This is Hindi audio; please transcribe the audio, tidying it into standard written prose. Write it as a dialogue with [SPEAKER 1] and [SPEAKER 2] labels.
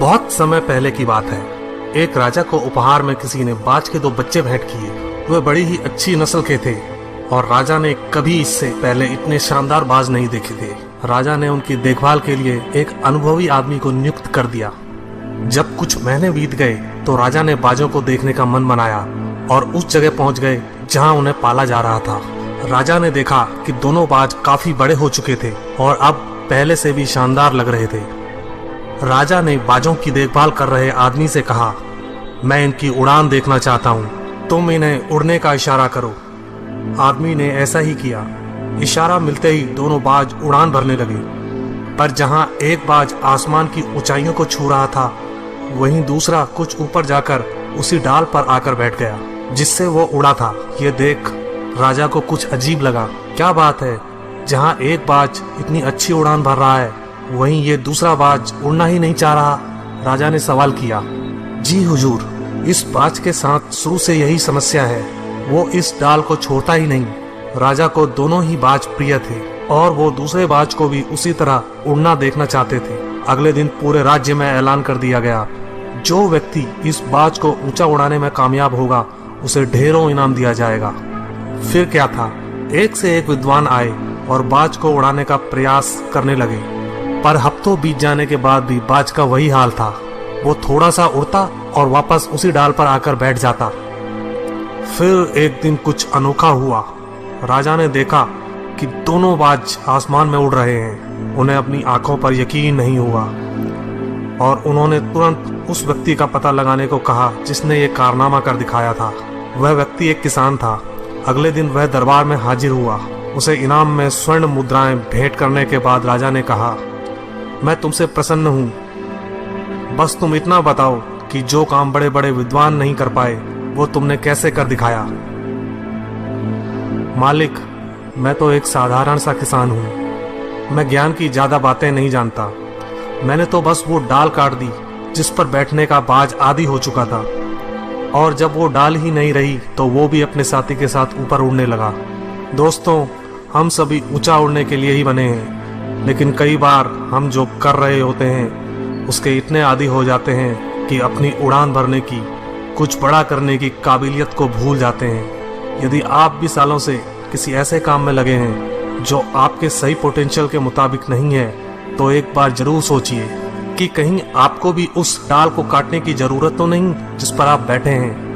[SPEAKER 1] बहुत समय पहले की बात है। एक राजा को उपहार में किसी ने बाज के 2 बच्चे भेंट किए। वे बड़ी ही अच्छी नस्ल के थे और राजा ने कभी इससे पहले इतने शानदार बाज नहीं देखे थे। राजा ने उनकी देखभाल के लिए एक अनुभवी आदमी को नियुक्त कर दिया। जब कुछ महीने बीत गए तो राजा ने बाजों को देखने का मन बनाया और उस जगह पहुंच गए जहां उन्हें पाला जा रहा था। राजा ने देखा कि दोनों बाज काफी बड़े हो चुके थे और अब पहले से भी शानदार लग रहे थे। राजा ने बाजों की देखभाल कर रहे आदमी से कहा, मैं इनकी उड़ान देखना चाहता हूँ, तुम इन्हें उड़ने का इशारा करो। आदमी ने ऐसा ही किया। इशारा मिलते ही दोनों बाज उड़ान भरने लगे, पर जहाँ एक बाज आसमान की ऊंचाइयों को छू रहा था, वहीं दूसरा कुछ ऊपर जाकर उसी डाल पर आकर बैठ गया जिससे वो उड़ा था। ये देख राजा को कुछ अजीब लगा। क्या बात है, जहाँ एक बाज इतनी अच्छी उड़ान भर रहा है, वहीं ये दूसरा बाज उड़ना ही नहीं चाह रहा। राजा ने सवाल किया, जी हुजूर, इस बाज के साथ शुरू से यही समस्या है, वो इस डाल को छोड़ता ही नहीं। राजा को दोनों ही बाज प्रिय थे और वो दूसरे बाज को भी उसी तरह उड़ना देखना चाहते थे। अगले दिन पूरे राज्य में ऐलान कर दिया गया, जो व्यक्ति इस बाज को ऊंचा उड़ाने में कामयाब होगा उसे ढेरों इनाम दिया जाएगा। फिर क्या था, एक से एक विद्वान आए और बाज को उड़ाने का प्रयास करने लगे, पर हफ्तों बीत जाने के बाद भी बाज का वही हाल था। वो थोड़ा सा उड़ता और वापस उसी डाल पर आकर बैठ जाता। फिर एक दिन कुछ अनोखा हुआ। राजा ने देखा कि दोनों बाज आसमान में उड़ रहे हैं। उन्हें अपनी आंखों पर यकीन नहीं हुआ और उन्होंने तुरंत उस व्यक्ति का पता लगाने को कहा जिसने ये कारनामा कर दिखाया था। वह व्यक्ति एक किसान था। अगले दिन वह दरबार में हाजिर हुआ। उसे इनाम में स्वर्ण मुद्राएं भेंट करने के बाद राजा ने कहा, मैं तुमसे प्रसन्न हूँ, बस तुम इतना बताओ कि जो काम बड़े बड़े विद्वान नहीं कर पाए वो तुमने कैसे कर दिखाया। मालिक, मैं तो एक साधारण सा किसान हूँ, मैं ज्ञान की ज्यादा बातें नहीं जानता। मैंने तो बस वो डाल काट दी जिस पर बैठने का बाज आदी हो चुका था, और जब वो डाल ही नहीं रही तो वो भी अपने साथी के साथ ऊपर उड़ने लगा। दोस्तों, हम सभी ऊंचा उड़ने के लिए ही बने हैं, लेकिन कई बार हम जो कर रहे होते हैं उसके इतने आदी हो जाते हैं कि अपनी उड़ान भरने की, कुछ बड़ा करने की काबिलियत को भूल जाते हैं। यदि आप भी सालों से किसी ऐसे काम में लगे हैं जो आपके सही पोटेंशियल के मुताबिक नहीं है, तो एक बार जरूर सोचिए कि कहीं आपको भी उस डाल को काटने की जरूरत तो नहीं जिस पर आप बैठे हैं।